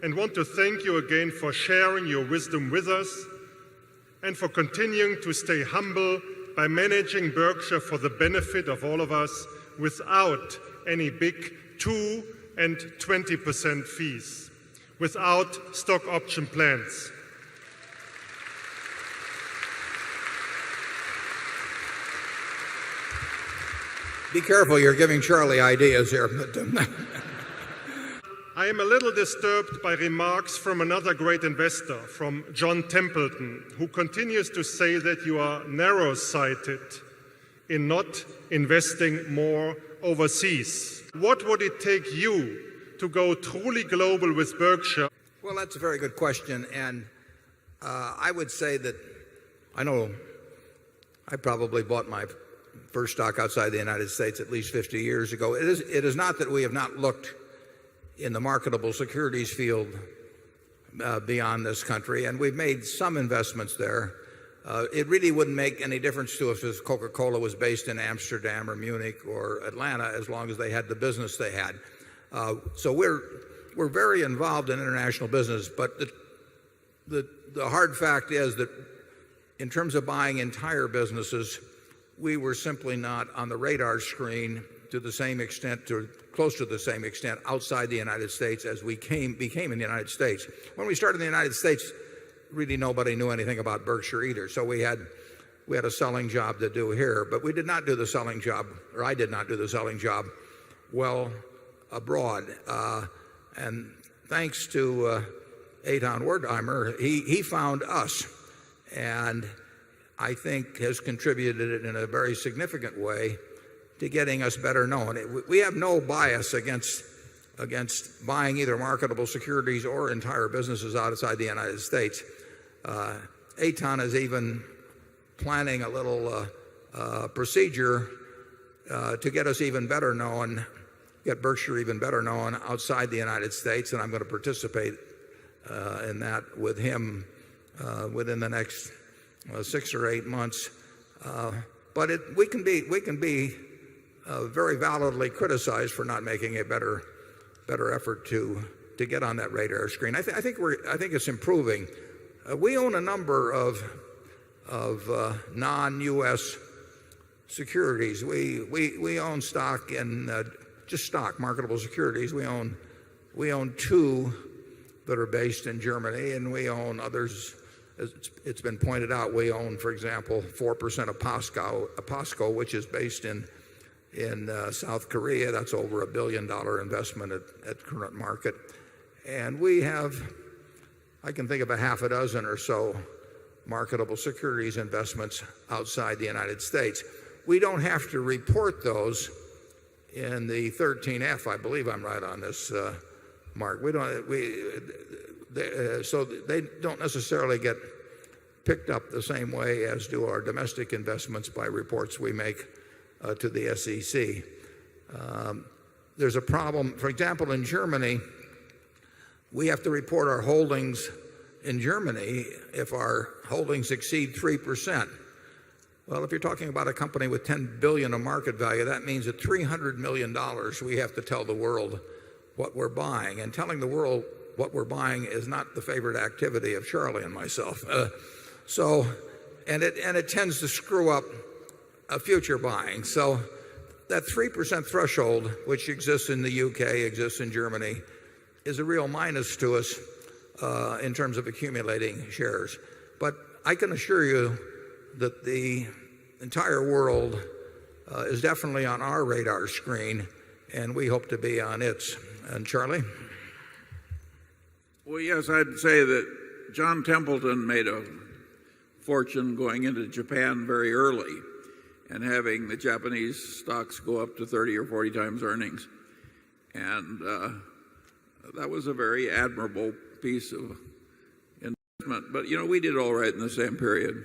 and want to thank you again for sharing your wisdom with us and for continuing to stay humble by managing Berkshire for the benefit of all of us without any big 2 and 20% fees, without stock option plans. Be careful, you're giving Charlie ideas here. I am a little disturbed by remarks from another great investor, from John Templeton, who continues to say that you are narrow-sighted in not investing more overseas. What would it take you to go truly global with Berkshire? Well, that's a very good question. And I would say that I know I probably bought my first stock outside the United States at least 50 years ago. It is not that we have not looked in the marketable securities field beyond this country, and we've made some investments there. It really wouldn't make any difference to us if Coca-Cola was based in Amsterdam or Munich or Atlanta, as long as they had the business they had. So we're very involved in international business, but the hard fact is that in terms of buying entire businesses, we were simply not on the radar screen to the same extent, or close to the same extent, outside the United States as we became in the United States. When we started in the United States, really nobody knew anything about Berkshire either. So we had a selling job to do here, but we did not do the selling job, or I did not do the selling job well abroad. And thanks to Eitan Wertheimer, he found us, and I think has contributed in a very significant way to getting us better known. We have no bias against buying either marketable securities or entire businesses outside the United States. Eitan is even planning a little procedure to get us even better known, get Berkshire even better known outside the United States, and I'm going to participate in that with him within the next 6 or 8 months. But we can be very validly criticized for not making a better effort to get on that radar screen. I think it's improving. We own a number of non-U.S. securities. We own stock in just stock, marketable securities. We own 2 that are based in Germany, and we own others. It's been pointed out, we own, for example, 4% of POSCO, which is based in South Korea. That's over $1 billion investment at current market. And we have, I can think of a half a dozen or so marketable securities investments outside the United States. We don't have to report those in the 13F. I believe I'm right on this, Mark. So they don't necessarily get picked up the same way as do our domestic investments by reports we make to the SEC. There's a problem. For example, in Germany, we have to report our holdings in Germany if our holdings exceed 3%. Well, if you're talking about a company with $10 billion of market value, that means that $300 million we have to tell the world what we're buying. And telling the world what we're buying is not the favorite activity of Charlie and myself. And it tends to screw up future buying. So that 3% threshold, which exists in the UK, exists in Germany, is a real minus to us in terms of accumulating shares. But I can assure you that the entire world is definitely on our radar screen, and we hope to be on its. And Charlie? Well, yes, I'd say that John Templeton made a fortune going into Japan very early and having the Japanese stocks go up to 30 or 40 times earnings. And that was a very admirable piece of investment. But, we did all right in the same period.